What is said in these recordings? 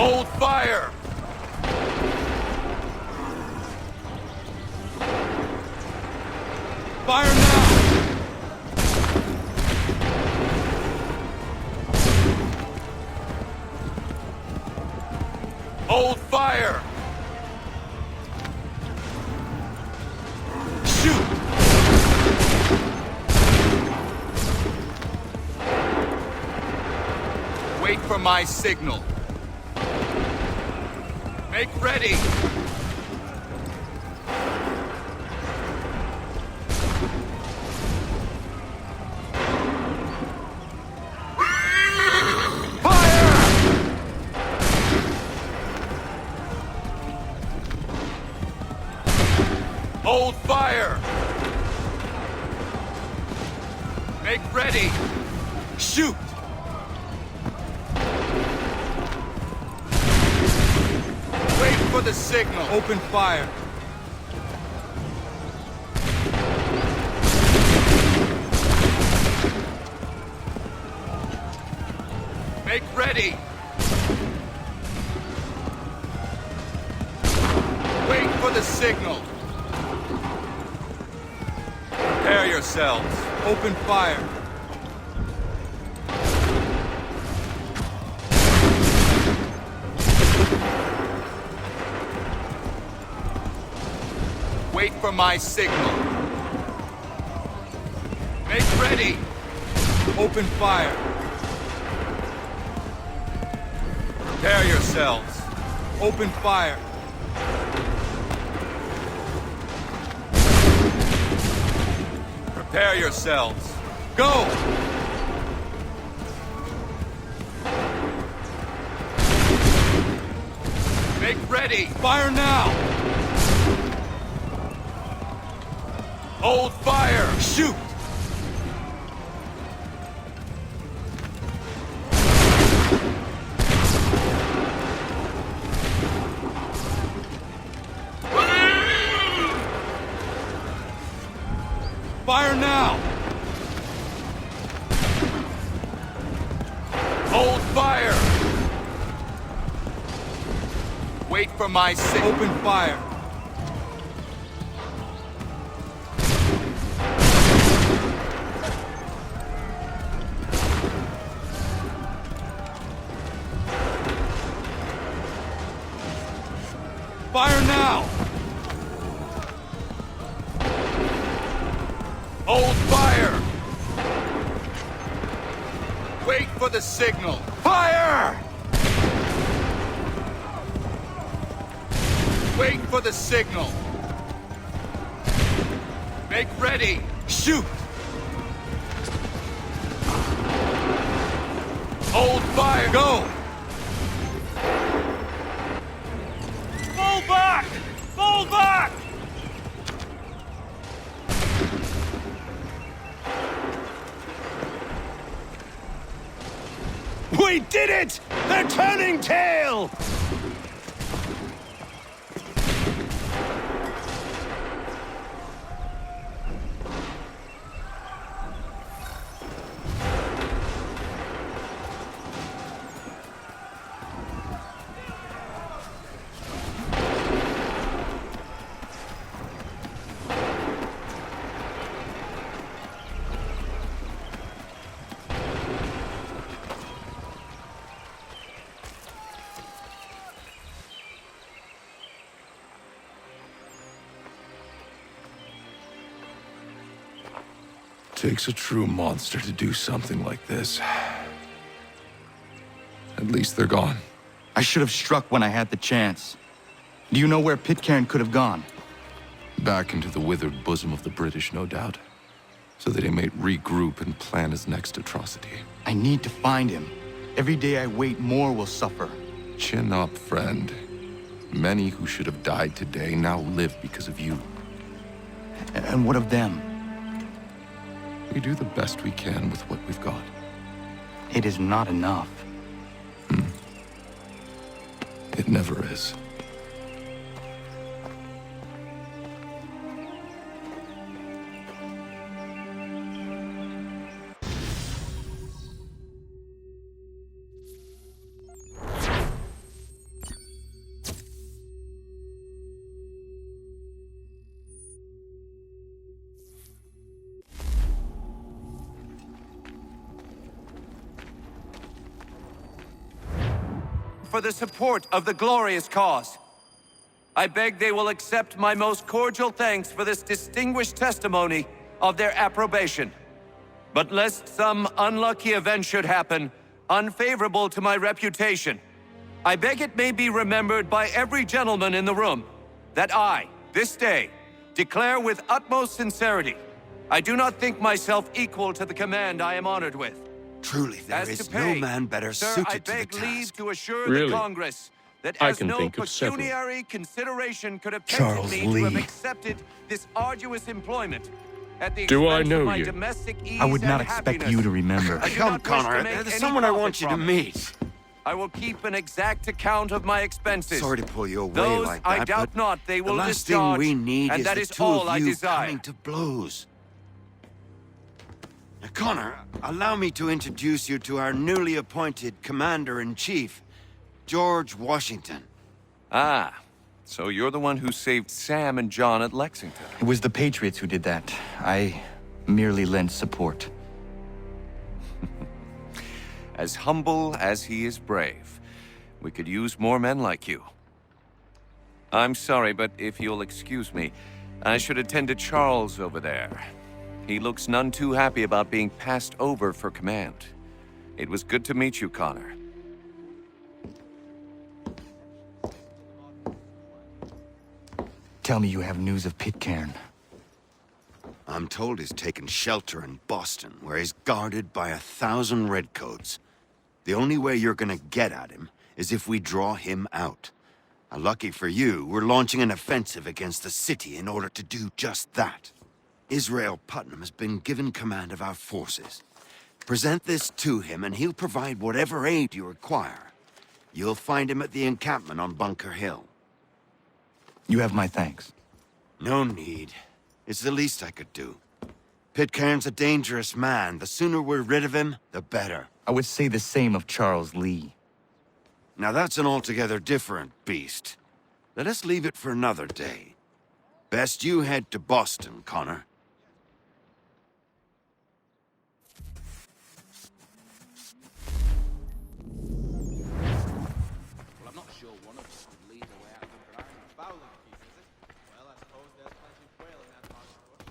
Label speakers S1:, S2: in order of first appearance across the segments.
S1: Hold fire! Fire now! Hold fire! Shoot! Wait for my signal. Make ready! Hold fire! Make ready! Shoot! Wait for the signal. Open fire. Make ready! Wait for the signal. Prepare yourselves. Open fire. Wait for my signal. Make ready. Open fire. Prepare yourselves. Open fire. Prepare yourselves. Go! Make ready! Fire now! Hold fire! Shoot! Fire now! Hold fire! Wait for my signal. Open fire. Fire now! Hold fire! Wait for the signal. Fire! Wait for the signal. Make ready. Shoot! Hold fire. Go! Fall back! Fall back!
S2: We did it! They're turning tail!
S3: Takes a true monster to do something like this. At least they're gone.
S4: I should have struck when I had the chance. Do you know where Pitcairn could have gone?
S3: Back into the withered bosom of the British, no doubt. So that he may regroup and plan his next atrocity.
S4: I need to find him. Every day I wait, more will suffer.
S3: Chin up, friend. Many who should have died today now live because of you.
S4: And what of them?
S3: We do the best we can with what we've got.
S4: It is not enough.
S3: It never is.
S5: for the support of the glorious cause. I beg they will accept my most cordial thanks for this distinguished testimony of their approbation. But lest some unlucky event should happen, unfavorable to my reputation, I beg it may be remembered by every gentleman in the room that I, this day, declare with utmost sincerity, I do not think myself equal to the command I am honored with.
S2: Truly, there
S5: As
S2: is
S5: to
S2: no
S5: pay,
S2: man better
S5: sir,
S2: suited
S5: I
S2: to the
S5: beg leave
S2: task.
S5: to assure
S6: Really?
S5: the Congress that
S6: I
S5: as
S6: can
S5: no
S6: think of several.
S5: pecuniary consideration could have
S2: Charles
S5: tempted me to have
S2: Lee.
S5: accepted this arduous employment at the
S6: Do I
S5: expense
S6: know
S5: of my
S6: you?
S5: domestic ease
S4: I would not
S5: and
S4: expect
S5: happiness.
S4: you to remember.
S5: I do
S2: Come,
S5: not wish to
S2: Connor,
S5: make
S2: there's
S5: any
S2: someone I
S5: profit
S2: want you to
S5: from it.
S2: meet.
S5: I will keep an exact account of my expenses.
S2: Sorry to pull you away
S5: Those
S2: like that,
S5: I doubt
S2: but
S5: not they will
S2: the last
S5: discharge,
S2: thing we need
S5: and
S2: is
S5: that
S2: the
S5: is
S2: two
S5: all
S2: of
S5: I
S2: you
S5: desire.
S2: coming to blows. Now, Connor, allow me to introduce you to our newly appointed Commander-in-Chief, George Washington.
S5: Ah, so you're the one who saved Sam and John at Lexington.
S4: It was the Patriots who did that. I merely lent support.
S5: As humble as he is brave. We could use more men like you. I'm sorry, but if you'll excuse me, I should attend to Charles over there. He looks none too happy about being passed over for command. It was good to meet you, Connor.
S4: Tell me you have news of Pitcairn.
S2: I'm told he's taken shelter in Boston, where he's guarded by 1,000 redcoats. The only way you're gonna get at him is if we draw him out. Lucky for you, we're launching an offensive against the city in order to do just that. Israel Putnam has been given command of our forces. Present this to him and he'll provide whatever aid you require. You'll find him at the encampment on Bunker Hill.
S4: You have my thanks.
S2: No need. It's the least I could do. Pitcairn's a dangerous man. The sooner we're rid of him, the better.
S4: I would say the same of Charles Lee.
S2: Now that's an altogether different beast. Let us leave it for another day. Best you head to Boston, Connor.
S1: Well, I'm not sure one of us could lead the way out of the ground. Fowling piece, is it? Well, I suppose there's plenty of quail in that part of the bush.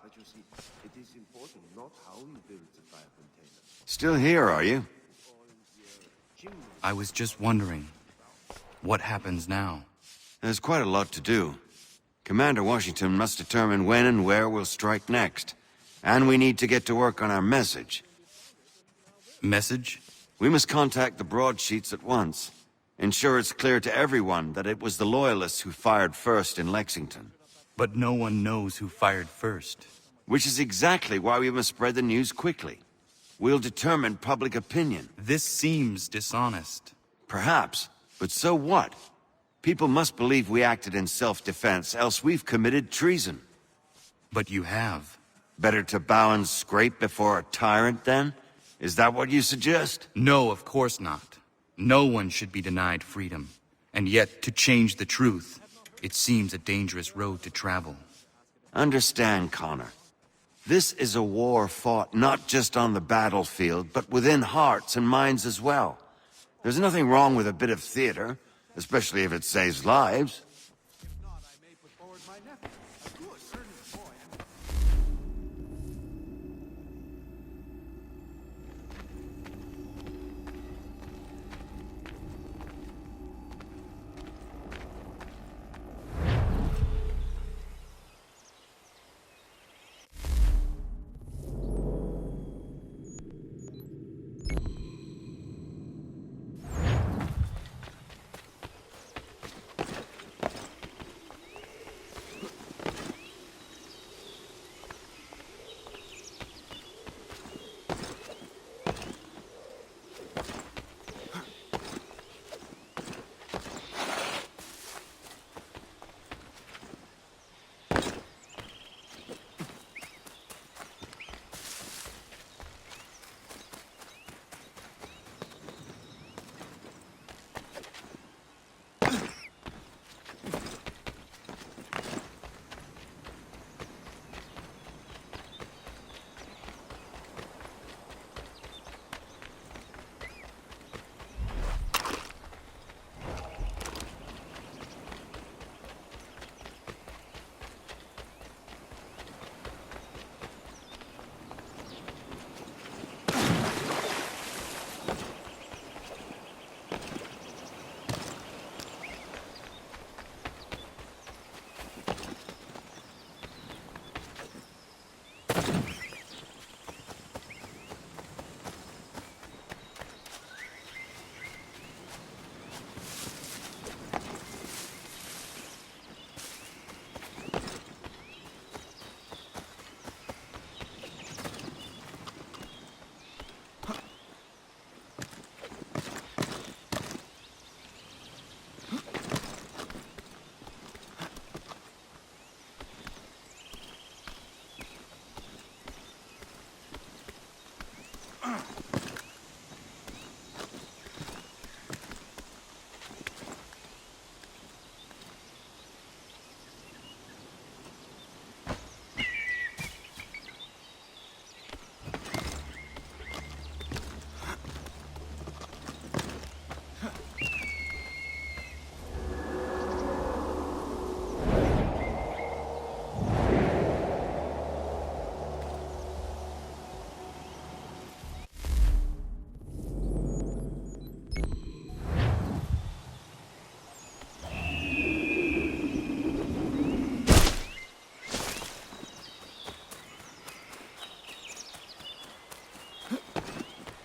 S7: But you see, it is important not how you build the fire container.
S2: Still here, are you?
S4: I was just wondering, what happens now?
S2: There's quite a lot to do. Commander Washington must determine when and where we'll strike next. And we need to get to work on our message.
S4: Message?
S2: We must contact the broadsheets at once. Ensure it's clear to everyone that it was the Loyalists who fired first in Lexington.
S4: But no one knows who fired first.
S2: Which is exactly why we must spread the news quickly. We'll determine public opinion.
S4: This seems dishonest.
S2: Perhaps, but so what? People must believe we acted in self-defense, else we've committed treason.
S4: But you have.
S2: Better to bow and scrape before a tyrant, then? Is that what you suggest?
S4: No, of course not. No one should be denied freedom. And yet, to change the truth, it seems a dangerous road to travel.
S2: Understand, Connor. This is a war fought not just on the battlefield, but within hearts and minds as well. There's nothing wrong with a bit of theater, especially if it saves lives.
S1: If not, I may put forward my nephew. A good, earnest boy, and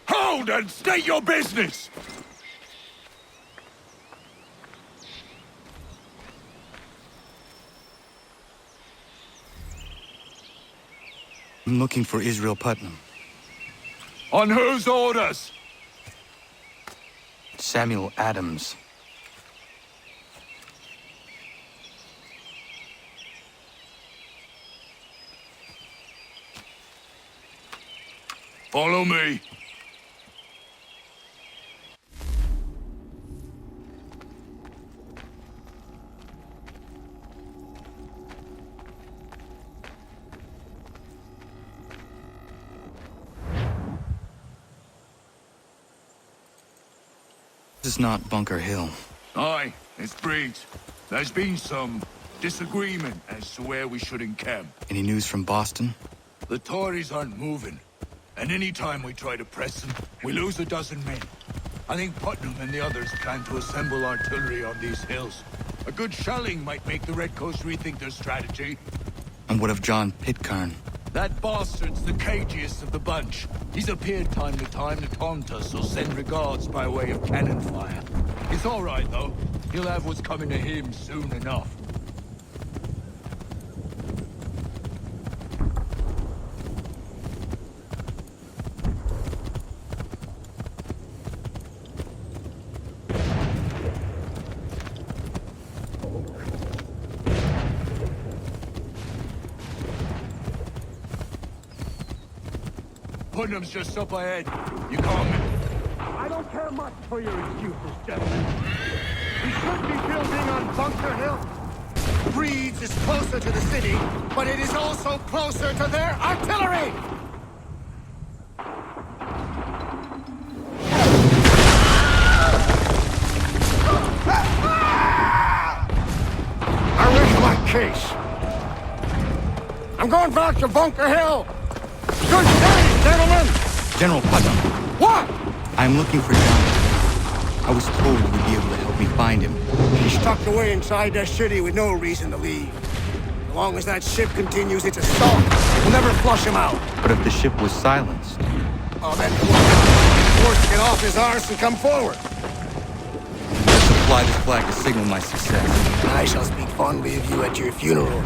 S6: Hold and state your business!
S4: I'm looking for Israel Putnam.
S6: On whose orders?
S4: Samuel Adams.
S6: Follow me.
S4: This is not Bunker Hill.
S6: Aye, it's Briggs. There's been some disagreement as to where we should encamp.
S4: Any news from Boston?
S6: The Tories aren't moving, and any time we try to press them, we lose a dozen men. I think Putnam and the others plan to assemble artillery on these hills. A good shelling might make the Redcoats rethink their strategy.
S4: And what of John Pitcairn?
S6: That bastard's the cagiest of the bunch. He's appeared time to taunt us or send regards by way of cannon fire. It's all right, though. He'll have what's coming to him soon enough. Putnam's just up ahead. You coming?
S8: I don't care much for your excuses, gentlemen. We should be building on Bunker Hill. Breeds is closer to the city, but it is also closer to their artillery! I rest my case. I'm going back to Bunker Hill. Good day, gentlemen!
S4: General Putnam.
S8: What?
S4: I'm looking for John. I was told you would be able to help me find him.
S8: He's tucked away inside that city with no reason to leave. As long as that ship continues its assault, we'll never flush him out.
S4: But if the ship was silenced?
S8: Oh, then forced to get off his arse and come forward.
S4: Let's fly this flag to signal my success.
S8: I shall speak fondly of you at your funeral.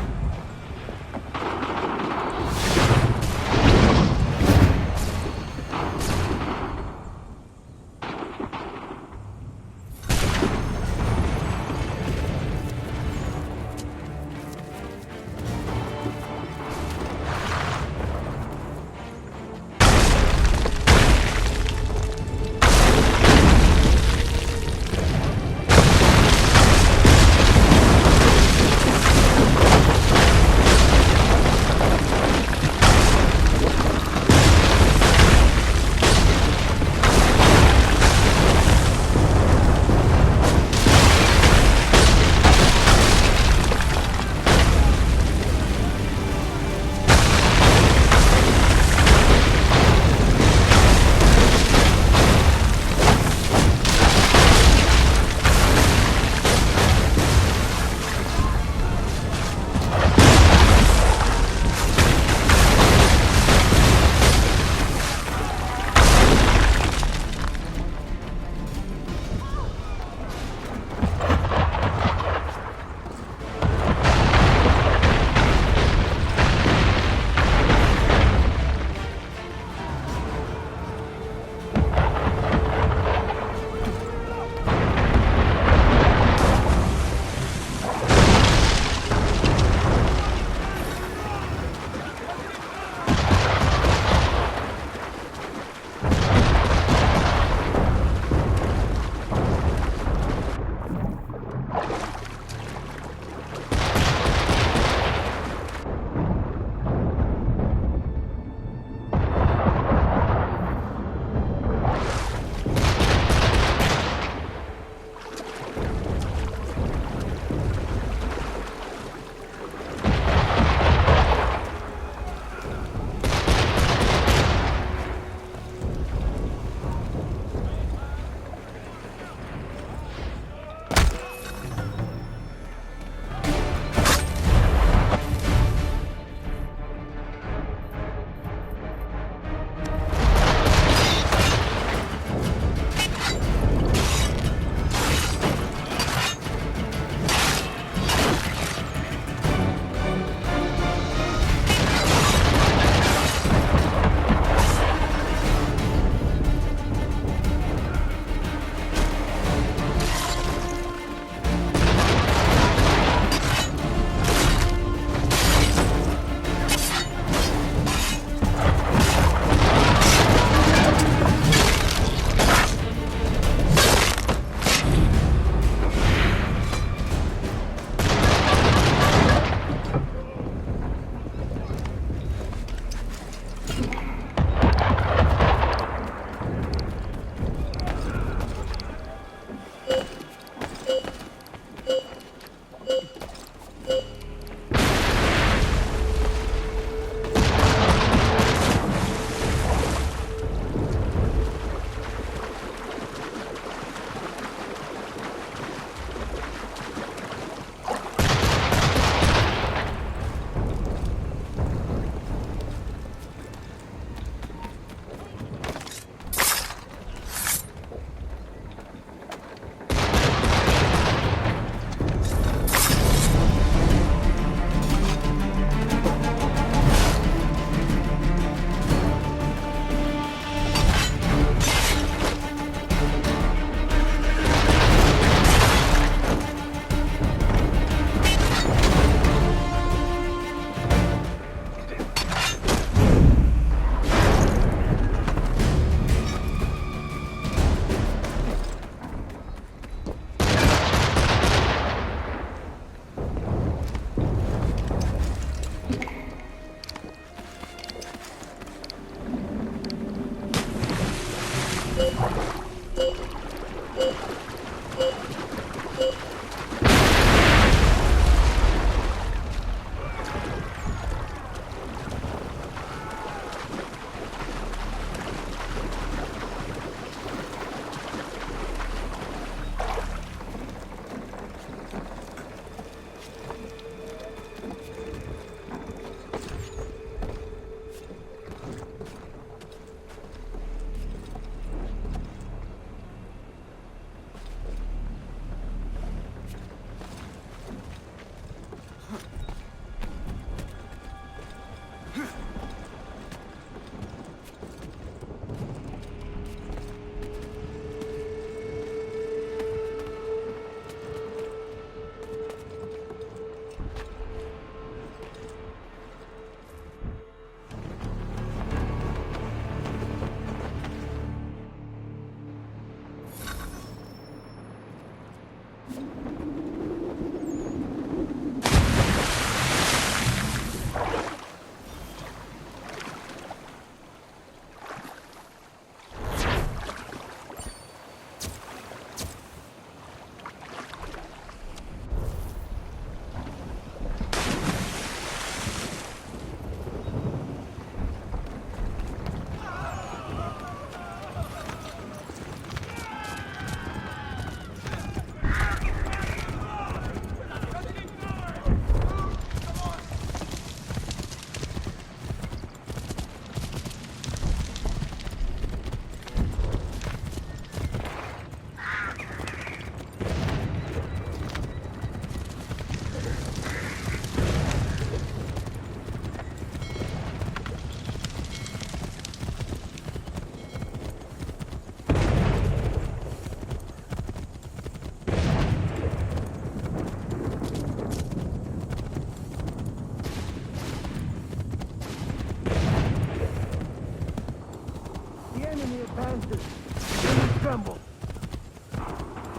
S8: Tremble.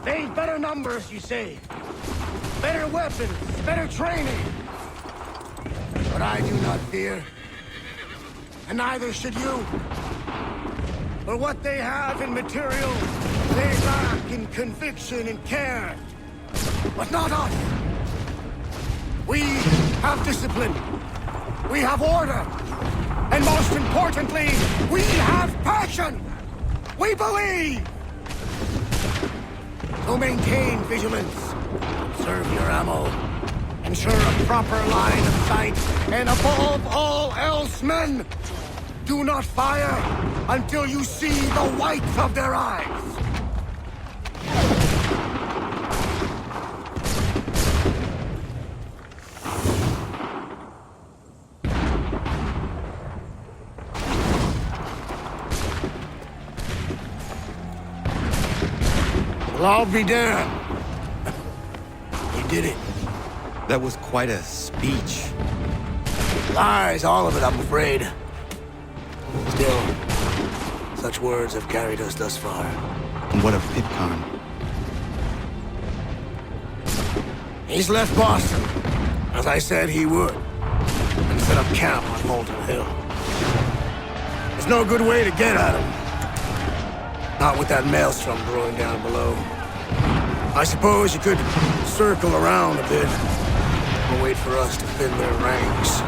S8: They've better numbers, you say. Better weapons, better training. But I do not fear. And neither should you. For what they have in material, they lack in conviction and care. But not us. We have discipline. We have order. And most importantly, we have passion. We believe. So maintain vigilance. Conserve your ammo. Ensure a proper line of sight. And above all else, men, do not fire until you see the whites of their eyes. Well, I'll be damned. You did it.
S4: That was quite a speech.
S8: Lies, all of it, I'm afraid. Still, such words have carried us thus far.
S4: And what of Pitcairn?
S8: He's left Boston, as I said he would, and set up camp on Molten Hill. There's no good way to get at him. Not with that maelstrom brewing down below. I suppose you could circle around a bit and wait for us to thin their ranks.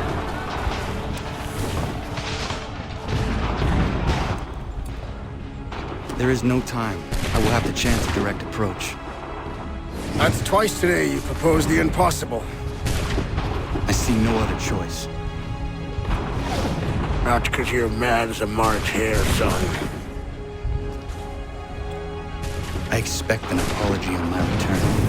S4: There is no time. I will have the chance of direct approach.
S8: That's twice today you proposed the impossible.
S4: I see no other choice.
S8: Not because you're mad as a March hare, son.
S4: I expect an apology on my return.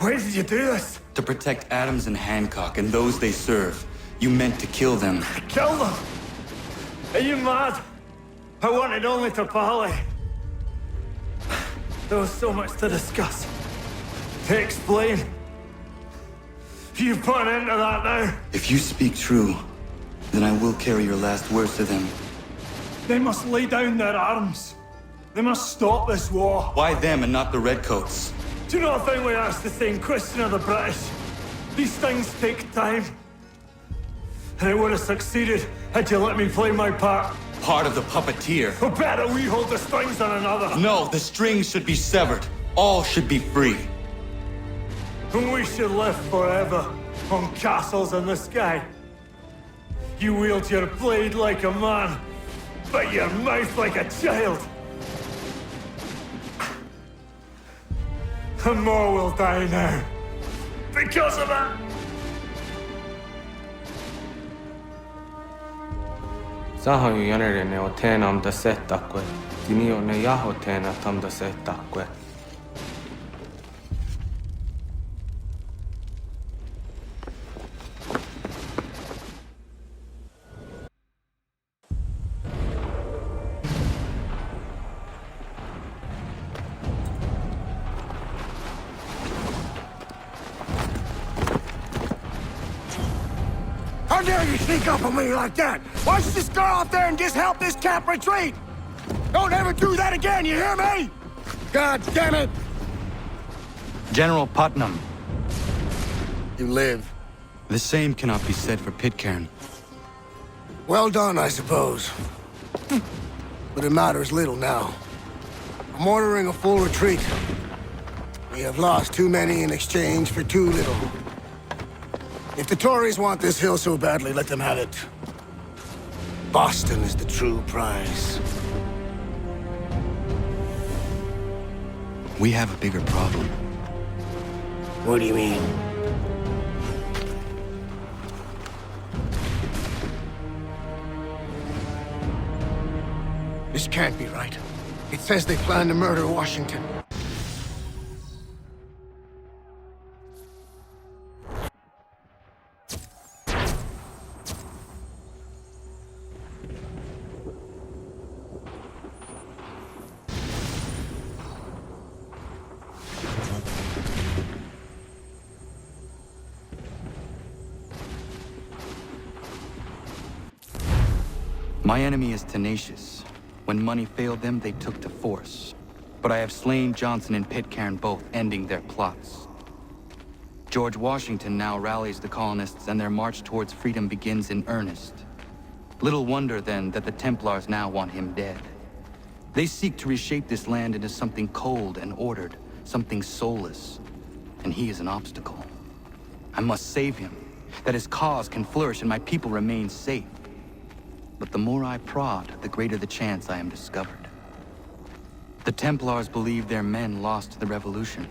S8: Why did you do this?
S4: To protect Adams and Hancock and those they serve, you meant to kill them.
S8: Kill them? Are you mad? I wanted only to parley. There was so much to discuss, to explain. You've put an end to that now.
S4: If you speak true, then I will carry your last words to them.
S8: They must lay down their arms. They must stop this war.
S4: Why them and not the Redcoats?
S8: Do you not think we asked the same question of the British? These things take time. And it would have succeeded had you let me play my part.
S4: Part of the puppeteer.
S8: Or better, we hold the strings on another.
S4: No, the strings should be severed. All should be free.
S8: And we should live forever on castles in the sky. You wield your blade like a man, but your mouth like a child. And more will die now. Because of it!
S9: Saho yanere ne otena am da setakwe. Dinio ne yaho tena tam da setakwe.
S8: How dare you sneak up on me like that? Why don't you just go out there and just help this camp retreat? Don't ever do that again, you hear me? God damn it!
S4: General Putnam.
S8: You live.
S4: The same cannot be said for Pitcairn.
S8: Well done, I suppose. But it matters little now. I'm ordering a full retreat. We have lost too many in exchange for too little. If the Tories want this hill so badly, let them have it. Boston is the true prize.
S4: We have a bigger problem.
S8: What do you mean? This can't be right. It says they plan to murder Washington.
S4: My enemy is tenacious. When money failed them, they took to force. But I have slain Johnson and Pitcairn both, ending their plots. George Washington now rallies the colonists, and their march towards freedom begins in earnest. Little wonder, then, that the Templars now want him dead. They seek to reshape this land into something cold and ordered, something soulless. And he is an obstacle. I must save him, that his cause can flourish and my people remain safe. But the more I prod, the greater the chance I am discovered. The Templars believe their men lost the revolution.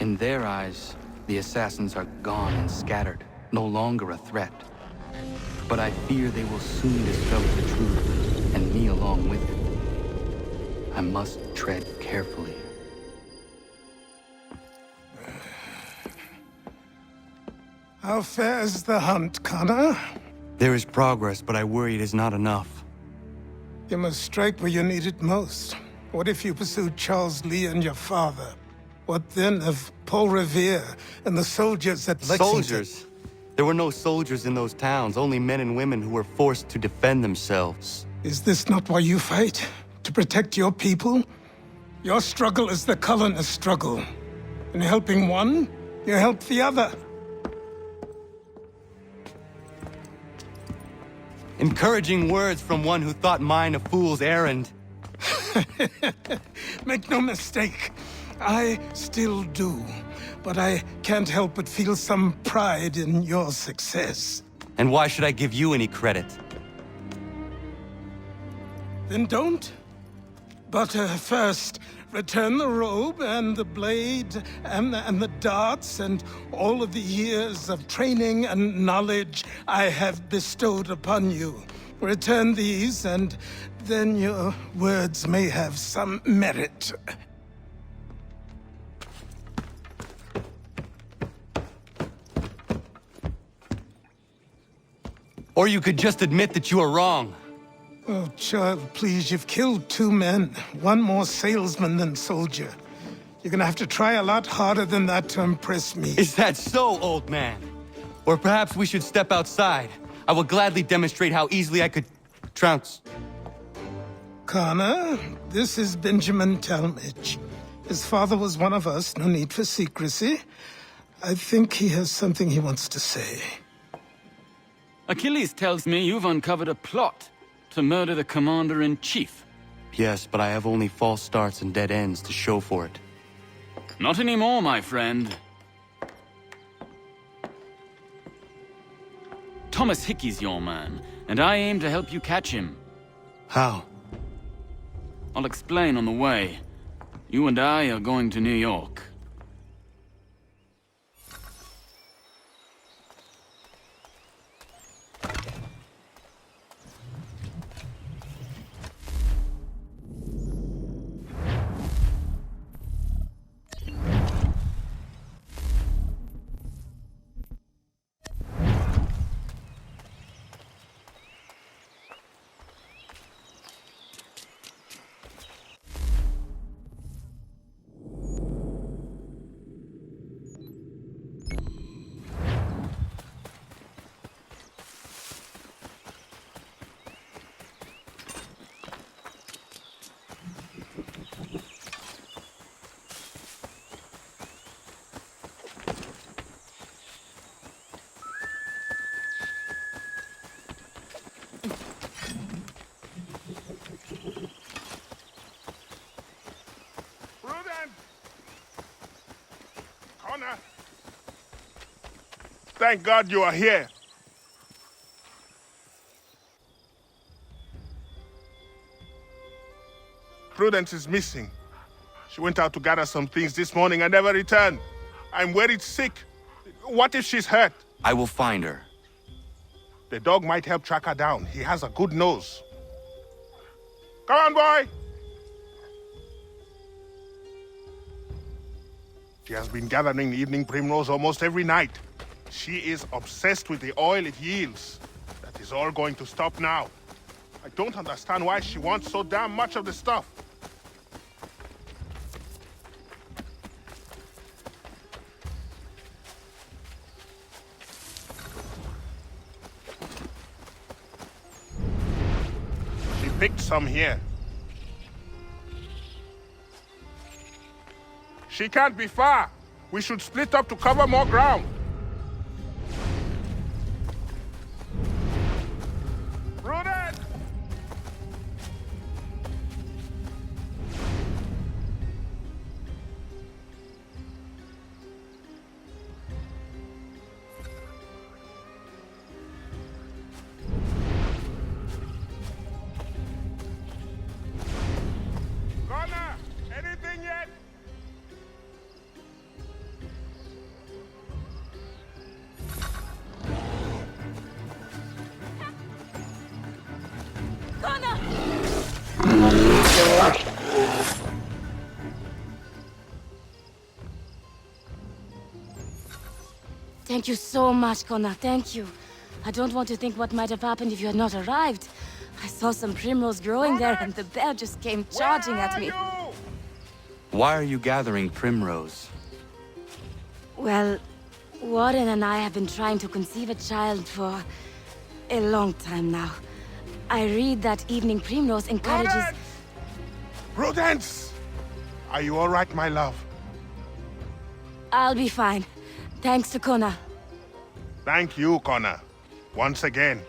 S4: In their eyes, the assassins are gone and scattered, no longer a threat. But I fear they will soon discover the truth, and me along with it. I must tread carefully.
S8: How fares the hunt, Connor?
S4: There is progress, but I worry it is not enough.
S8: You must strike where you need it most. What if you pursued Charles Lee and your father? What then of Paul Revere and the soldiers at Lexington?
S4: Soldiers? There were no soldiers in those towns, only men and women who were forced to defend themselves.
S8: Is this not why you fight? To protect your people? Your struggle is the colonist struggle. In helping one, you help the other.
S4: Encouraging words from one who thought mine a fool's errand.
S8: Make no mistake, I still do. But I can't help but feel some pride in your success.
S4: And why should I give you any credit?
S8: Then don't. But first, return the robe and the blade and the darts and all of the years of training and knowledge I have bestowed upon you. Return these, and then your words may have some merit.
S4: Or you could just admit that you are wrong.
S10: Oh, child, please, you've killed 2 men. One more salesman than soldier. You're gonna have to try a lot harder than that to impress me.
S4: Is that so, old man? Or perhaps we should step outside. I will gladly demonstrate how easily I could trounce.
S10: Connor, this is Benjamin Talmadge. His father was one of us, no need for secrecy. I think he has something he wants to say.
S11: Achilles tells me you've uncovered a plot to murder the Commander-in-Chief.
S4: Yes, but I have only false starts and dead ends to show for it.
S11: Not anymore, my friend. Thomas Hickey's your man, and I aim to help you catch him.
S4: How?
S11: I'll explain on the way. You and I are going to New York.
S12: Connor! Thank God you are here. Prudence is missing. She went out to gather some things this morning and never returned. I'm worried sick. What if she's hurt?
S4: I will find her.
S12: The dog might help track her down. He has a good nose. Come on, boy! She has been gathering evening primrose almost every night. She is obsessed with the oil it yields. That is all going to stop now. I don't understand why she wants so damn much of the stuff. She picked some here. She can't be far. We should split up to cover more ground. Prudence! Connor, anything yet?
S13: Thank you so much, Connor. Thank you. I don't want to think what might have happened if you had not arrived. I saw some primrose growing there, and the bear just came charging at me.
S4: Why are you gathering primrose?
S13: Well, Warren and I have been trying to conceive a child for a long time now. I read that evening primrose encourages...
S12: Prudence! Are you all right, my love?
S13: I'll be fine. Thanks to Connor.
S12: Thank you, Connor. Once again.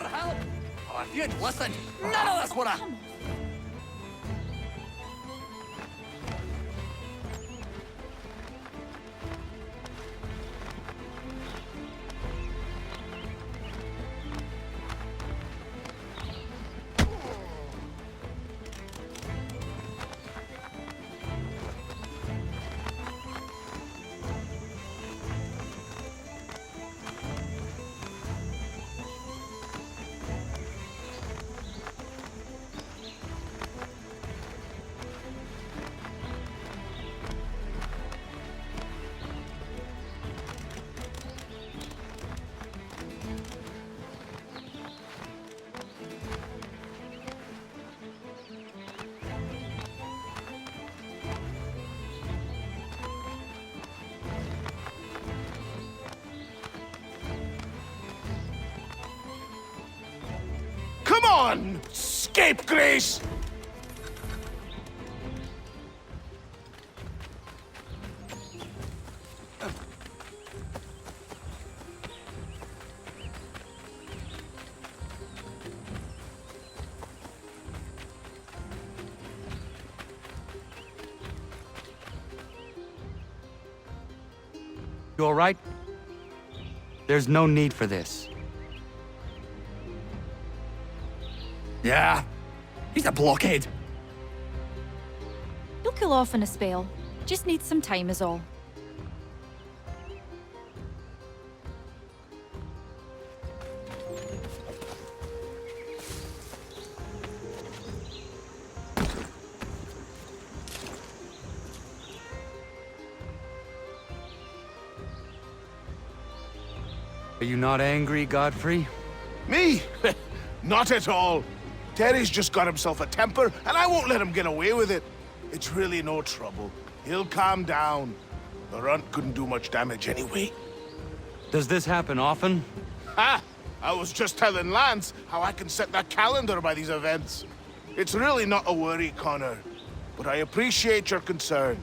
S5: your help? Oh, if you'd listened, none of this would have...
S8: Come on, scapegrace!
S4: You all right? There's no need for this.
S5: Yeah, he's a blockhead.
S14: He'll cool off in a spell. Just needs some time is all.
S4: Are you not angry, Godfrey?
S8: Me? Not at all. Terry's just got himself a temper, and I won't let him get away with it. It's really no trouble. He'll calm down. The runt couldn't do much damage anyway.
S4: Does this happen often?
S8: Ha! I was just telling Lance how I can set that calendar by these events. It's really not a worry, Connor. But I appreciate your concern.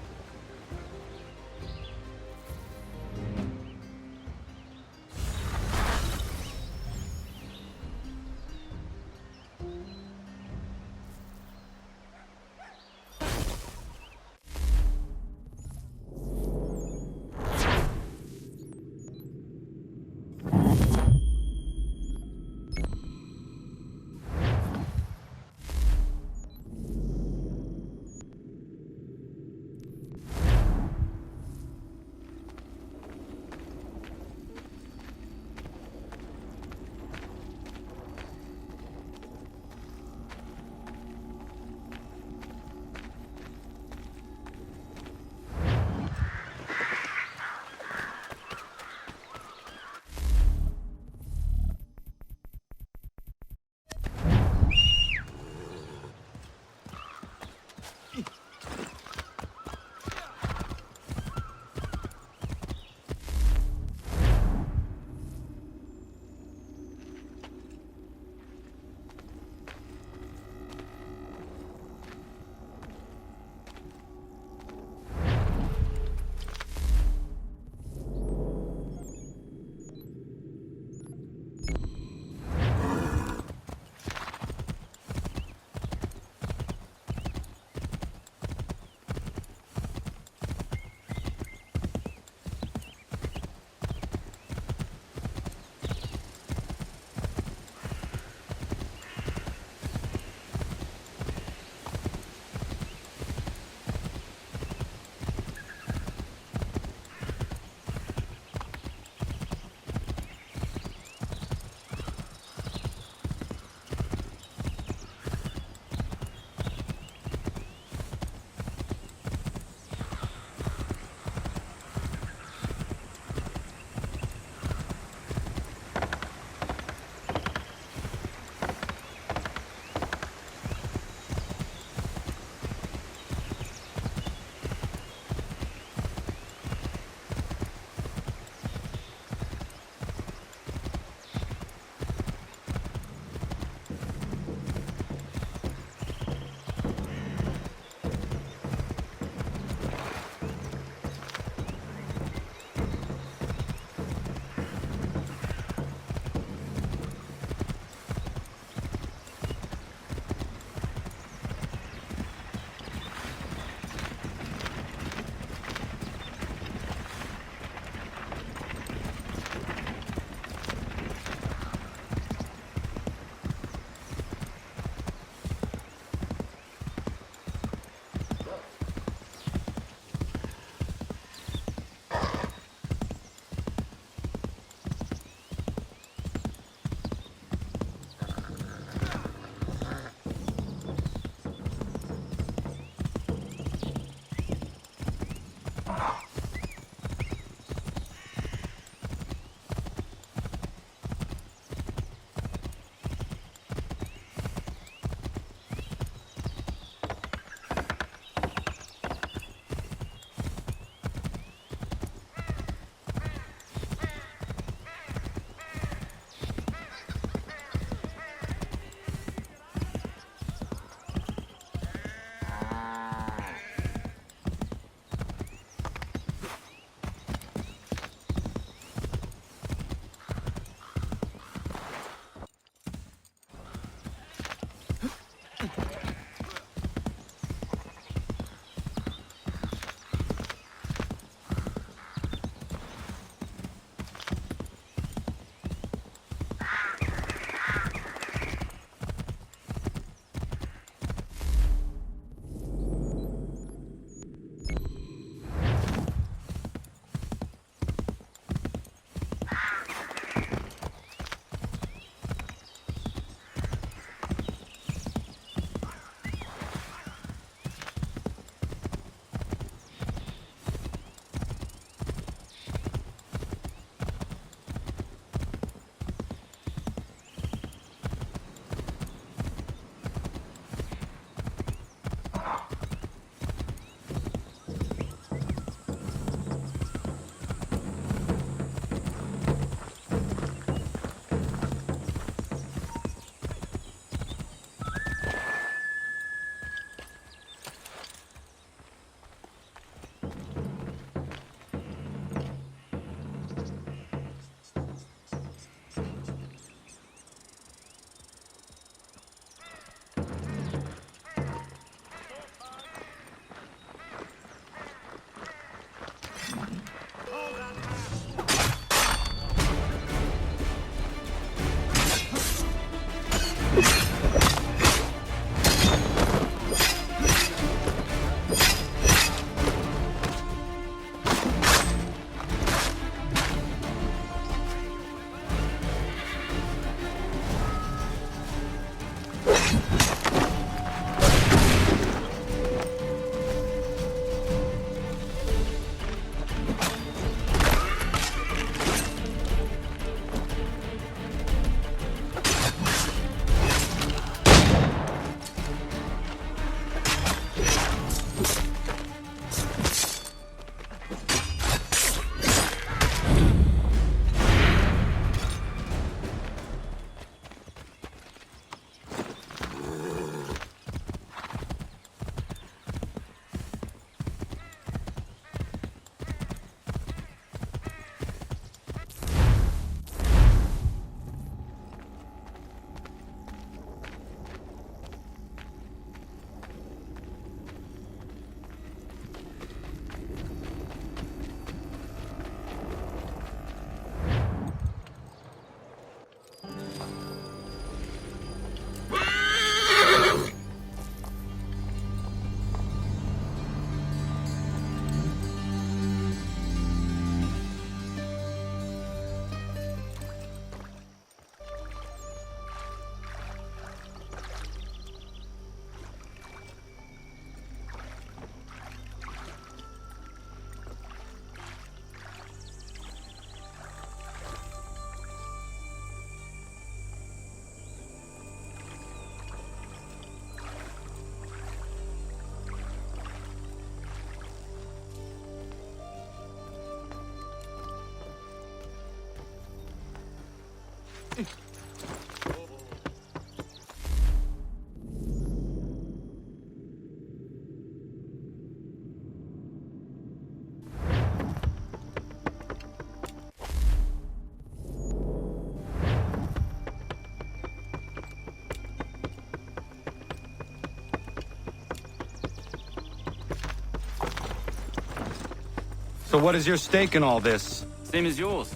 S4: So what is your stake in all this?
S11: Same as yours.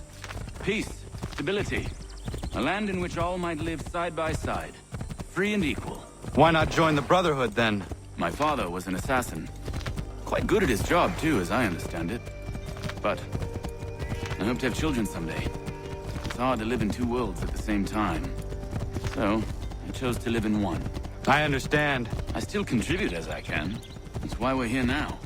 S11: Peace, stability. A land in which all might live side by side. Free and equal.
S4: Why not join the Brotherhood, then?
S11: My father was an assassin. Quite good at his job, too, as I understand it. But I hope to have children someday. It's hard to live in two worlds at the same time. So, I chose to live in one.
S4: I understand.
S11: I still contribute as I can. That's why we're here now.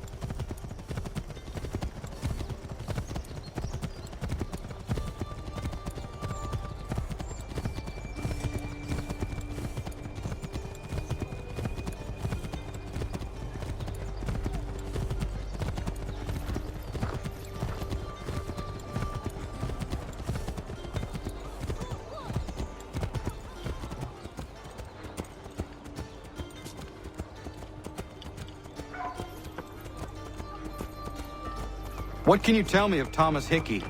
S4: What can you tell me of Thomas Hickey?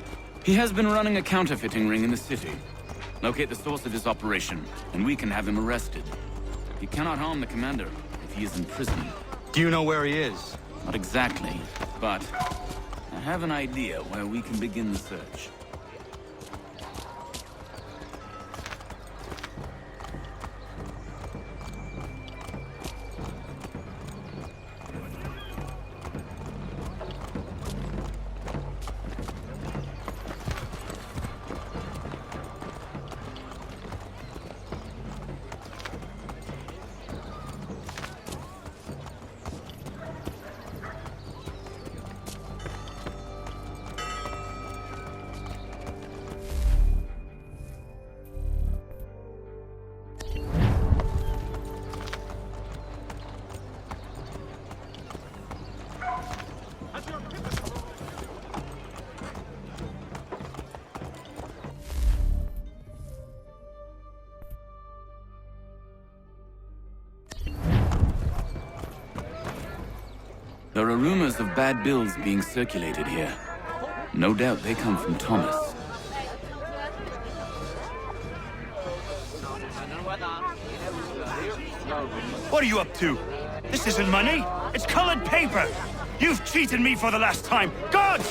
S11: He has been running a counterfeiting ring in the city. Locate the source of his operation, and we can have him arrested. He cannot harm the commander if he is in prison.
S4: Do you know where he is?
S11: Not exactly, but I have an idea where we can begin the search. There are rumors of bad bills being circulated here. No doubt they come from Thomas.
S8: What are you up to? This isn't money. It's colored paper. You've cheated me for the last time. God!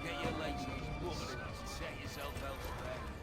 S1: Get your legs, set yourself elsewhere.